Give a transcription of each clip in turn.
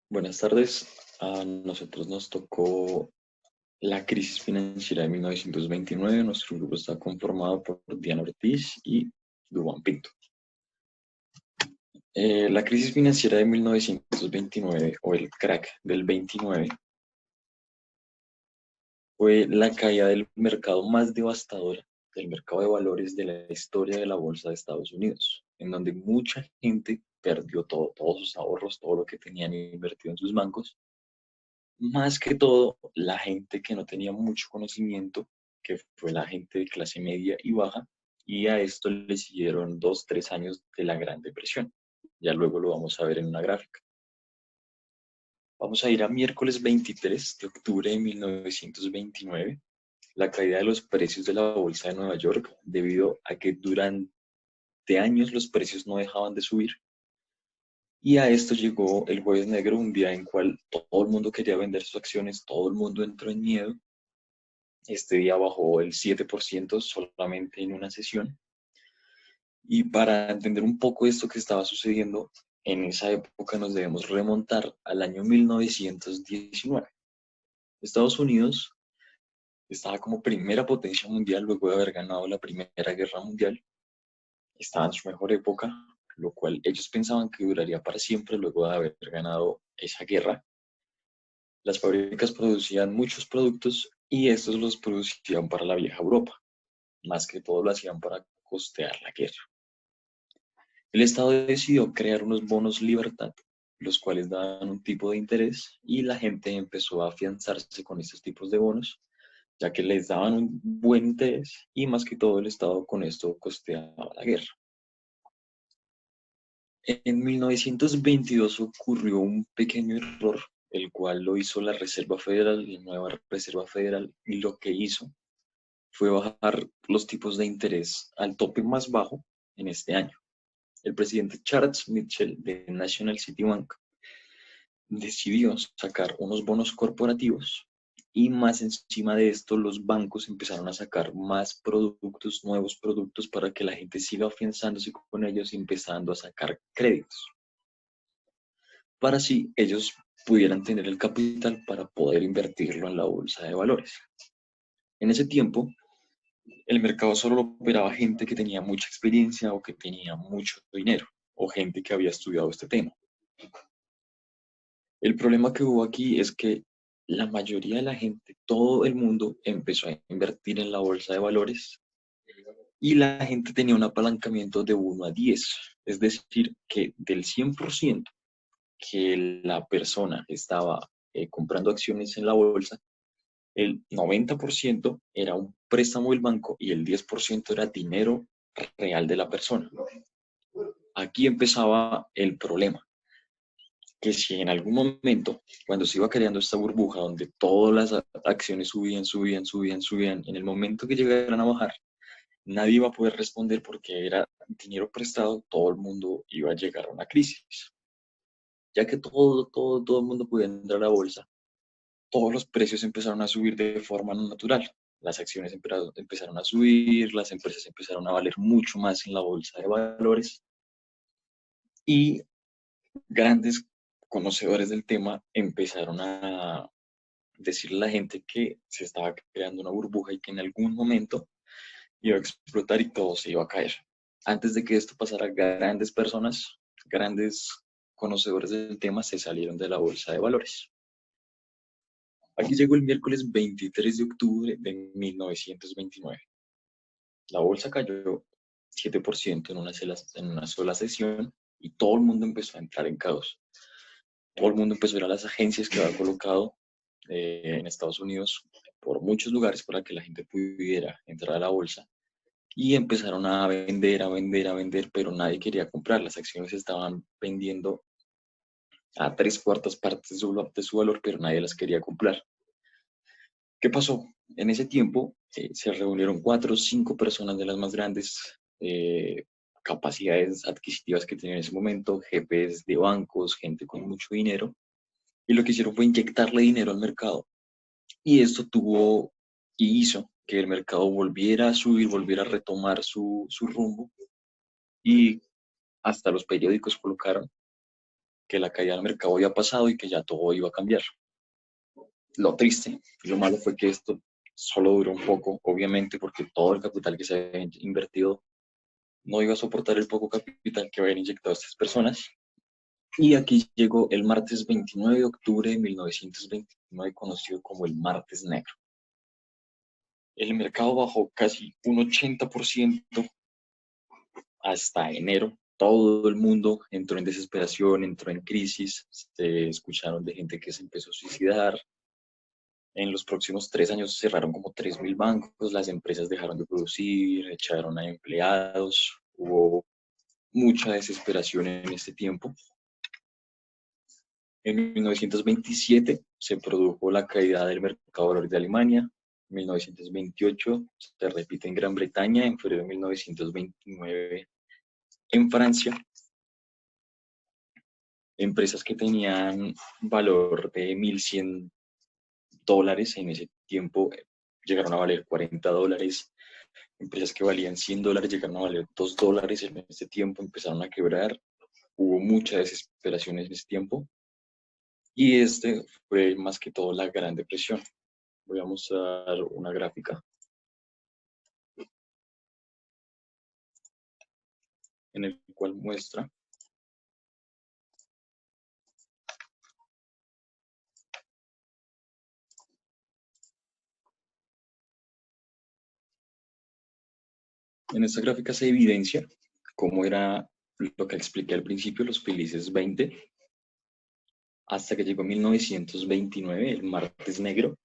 Buenas tardes. A nosotros nos tocó la crisis financiera de 1929. Nuestro grupo está conformado por Diana Ortiz y Duván Pinto. La crisis financiera de 1929 o el crack del 29 fue la caída del mercado más devastadora del mercado de valores de la historia de la bolsa de Estados Unidos, en donde mucha gente perdió todo, todos sus ahorros, todo lo que tenían invertido en sus bancos. Más que todo, la gente que no tenía mucho conocimiento, que fue la gente de clase media y baja, y a esto le siguieron 2, 3 años de la Gran Depresión. Ya luego lo vamos a ver en una gráfica. Vamos a ir a miércoles 23 de octubre de 1929, la caída de los precios de la bolsa de Nueva York, debido a que durante años los precios no dejaban de subir. Y a esto llegó el Jueves Negro, un día en cual todo el mundo quería vender sus acciones, todo el mundo entró en miedo. Este día bajó el 7% solamente en una sesión. Y para entender un poco esto que estaba sucediendo, en esa época nos debemos remontar al año 1919. Estados Unidos estaba como primera potencia mundial luego de haber ganado la Primera Guerra Mundial. Estaba en su mejor época, lo cual ellos pensaban que duraría para siempre luego de haber ganado esa guerra. Las fábricas producían muchos productos y estos los producían para la vieja Europa. Más que todo lo hacían para costear la guerra. El Estado decidió crear unos bonos libertad, los cuales daban un tipo de interés y la gente empezó a afianzarse con estos tipos de bonos, ya que les daban un buen interés y más que todo el Estado con esto costeaba la guerra. En 1922 ocurrió un pequeño error, el cual lo hizo la Reserva Federal, la nueva Reserva Federal, y lo que hizo fue bajar los tipos de interés al tope más bajo en este año. El presidente Charles Mitchell de National City Bank decidió sacar unos bonos corporativos y más encima de esto los bancos empezaron a sacar más productos, nuevos productos para que la gente siga afianzándose con ellos y empezando a sacar créditos para así ellos pudieran tener el capital para poder invertirlo en la bolsa de valores. En ese tiempo, el mercado solo lo operaba gente que tenía mucha experiencia o que tenía mucho dinero o gente que había estudiado este tema. El problema que hubo aquí es que la mayoría de la gente, todo el mundo empezó a invertir en la bolsa de valores y la gente tenía un apalancamiento de 1 a 10, es decir, que del 100% que la persona estaba comprando acciones en la bolsa, el 90% era un préstamo del banco y el 10% era dinero real de la persona. Aquí empezaba el problema, que si en algún momento, cuando se iba creando esta burbuja donde todas las acciones subían, subían, subían, subían, en el momento que llegaran a bajar, nadie iba a poder responder porque era dinero prestado, todo el mundo iba a llegar a una crisis. Ya que todo el mundo podía entrar a la bolsa, todos los precios empezaron a subir de forma no natural. Las acciones empezaron a subir, las empresas empezaron a valer mucho más en la bolsa de valores y grandes conocedores del tema empezaron a decirle a la gente que se estaba creando una burbuja y que en algún momento iba a explotar y todo se iba a caer. Antes de que esto pasara, grandes personas, grandes conocedores del tema se salieron de la bolsa de valores. Aquí llegó el miércoles 23 de octubre de 1929. La bolsa cayó 7% en una sola sesión y todo el mundo empezó a entrar en caos. Todo el mundo empezó a ir a las agencias que había colocado en Estados Unidos por muchos lugares para que la gente pudiera entrar a la bolsa y empezaron a vender, a vender, a vender, pero nadie quería comprar. Las acciones estaban vendiendo a 3/4 partes de su valor, pero nadie las quería comprar. ¿Qué pasó? En ese tiempo se reunieron 4 o 5 personas de las más grandes capacidades adquisitivas que tenían en ese momento, jefes de bancos, gente con mucho dinero, y lo que hicieron fue inyectarle dinero al mercado. Y esto tuvo y hizo que el mercado volviera a subir, volviera a retomar su rumbo, y hasta los periódicos colocaron que la caída del mercado había pasado y que ya todo iba a cambiar. Lo triste y lo malo fue que esto solo duró un poco, obviamente, porque todo el capital que se había invertido no iba a soportar el poco capital que habían inyectado estas personas. Y aquí llegó el martes 29 de octubre de 1929, conocido como el Martes Negro. El mercado bajó casi un 80% hasta enero. Todo el mundo entró en desesperación, entró en crisis. Se escucharon de gente que se empezó a suicidar. En los próximos 3 años cerraron como 3.000 bancos, las empresas dejaron de producir, echaron a empleados, hubo mucha desesperación en este tiempo. En 1927 se produjo la caída del mercado de valores de Alemania. En 1928 se repite en Gran Bretaña. En febrero de 1929 en Francia. Empresas que tenían valor de $1.100 en ese tiempo llegaron a valer $40. Empresas que valían $100 llegaron a valer $2 en ese tiempo, empezaron a quebrar. Hubo mucha desesperación en ese tiempo. Y este fue más que todo la Gran Depresión. Voy a mostrar una gráfica en el cual muestra en esta gráfica se evidencia cómo era lo que expliqué al principio, los felices 20, hasta que llegó 1929, el Martes Negro,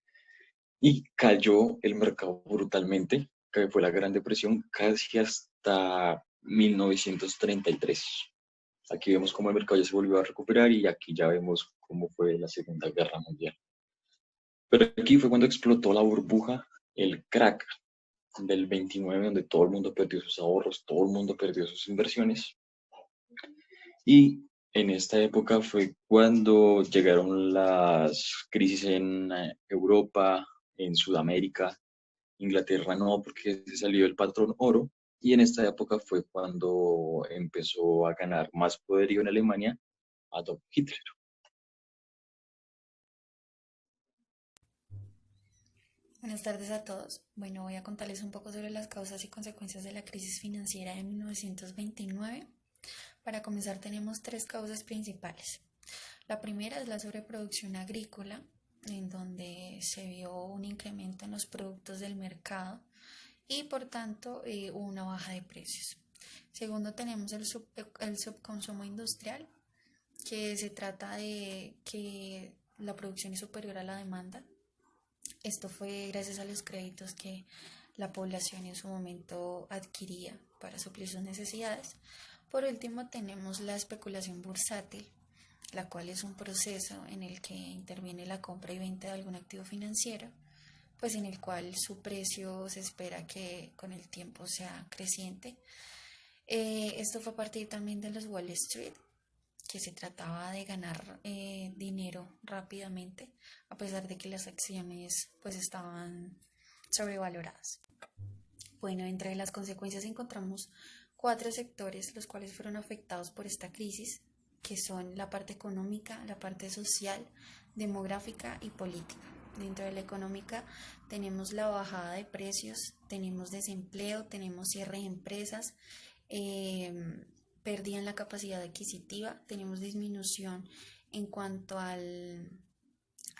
y cayó el mercado brutalmente, que fue la Gran Depresión, casi hasta 1933. Aquí vemos cómo el mercado ya se volvió a recuperar y aquí ya vemos cómo fue la Segunda Guerra Mundial. Pero aquí fue cuando explotó la burbuja, el crack del 29, donde todo el mundo perdió sus ahorros, todo el mundo perdió sus inversiones. Y en esta época fue cuando llegaron las crisis en Europa, en Sudamérica. Inglaterra no, porque se salió el patrón oro. Y en esta época fue cuando empezó a ganar más poderío en Alemania Adolf Hitler. Buenas tardes a todos. Bueno, voy a contarles un poco sobre las causas y consecuencias de la crisis financiera de 1929. Para comenzar, tenemos tres causas principales. La primera es la sobreproducción agrícola, en donde se vio un incremento en los productos del mercado y por tanto una baja de precios. Segundo, tenemos el subconsumo industrial, que se trata de que la producción es superior a la demanda. Esto fue gracias a los créditos que la población en su momento adquiría para suplir sus necesidades. Por último, tenemos la especulación bursátil, la cual es un proceso en el que interviene la compra y venta de algún activo financiero, pues en el cual su precio se espera que con el tiempo sea creciente. Esto fue a partir también de los Wall Street, que se trataba de ganar dinero rápidamente, a pesar de que las acciones pues estaban sobrevaloradas. Bueno, entre las consecuencias encontramos cuatro sectores los cuales fueron afectados por esta crisis, que son la parte económica, la parte social, demográfica y política. Dentro de la económica tenemos la bajada de precios, tenemos desempleo, tenemos cierre de empresas, perdían la capacidad adquisitiva, tenemos disminución en cuanto a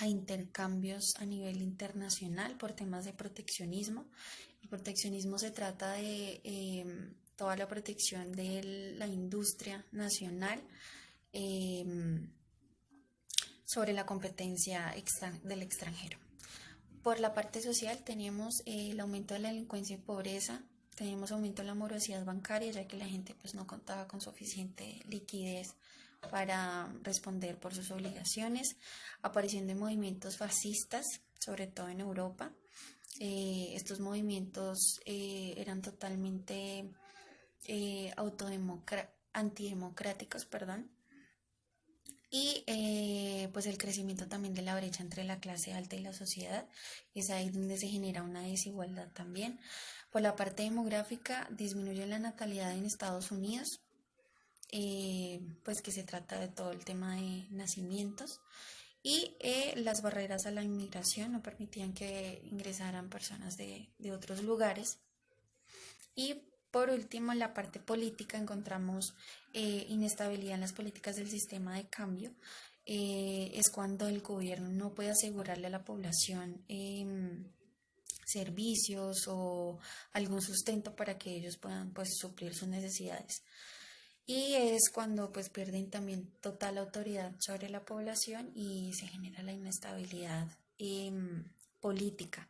intercambios a nivel internacional por temas de proteccionismo. El proteccionismo se trata de toda la protección de la industria nacional sobre la competencia del extranjero. Por la parte social tenemos el aumento de la delincuencia y pobreza, tenemos aumento de la morosidad bancaria, ya que la gente pues no contaba con suficiente liquidez para responder por sus obligaciones, aparición de movimientos fascistas, sobre todo en Europa. Estos movimientos eran totalmente antidemocráticos, perdón, y pues el crecimiento también de la brecha entre la clase alta y la sociedad, es ahí donde se genera una desigualdad también. Por la parte demográfica, disminuye la natalidad en Estados Unidos, pues que se trata de todo el tema de nacimientos. Y las barreras a la inmigración no permitían que ingresaran personas de otros lugares. Y por último, en la parte política encontramos inestabilidad en las políticas del sistema de cambio. Es cuando el gobierno no puede asegurarle a la población servicios o algún sustento para que ellos puedan pues suplir sus necesidades. Y es cuando pues pierden también total autoridad sobre la población y se genera la inestabilidad política.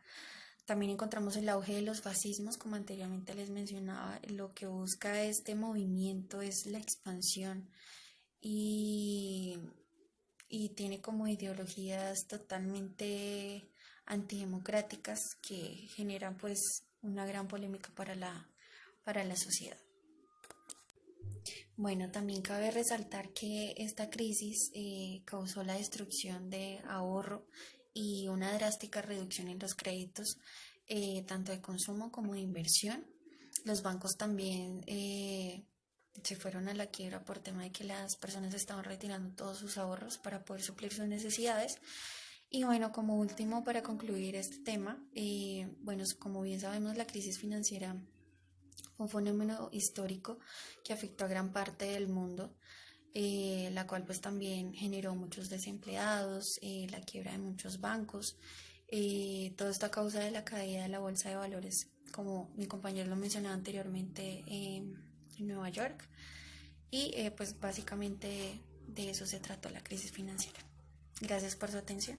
También encontramos el auge de los fascismos, como anteriormente les mencionaba. Lo que busca este movimiento es la expansión y, y tiene como ideologías totalmente antidemocráticas que generan pues una gran polémica para la sociedad. Bueno, también cabe resaltar que esta crisis causó la destrucción de ahorro y una drástica reducción en los créditos, tanto de consumo como de inversión. Los bancos también se fueron a la quiebra por tema de que las personas estaban retirando todos sus ahorros para poder suplir sus necesidades. Y bueno, como último, para concluir este tema, bueno, como bien sabemos, la crisis financiera fue un fenómeno histórico que afectó a gran parte del mundo, la cual pues también generó muchos desempleados, la quiebra de muchos bancos, todo esto a causa de la caída de la bolsa de valores, como mi compañero lo mencionaba anteriormente, en Nueva York. Y pues básicamente de eso se trató la crisis financiera. Gracias por su atención.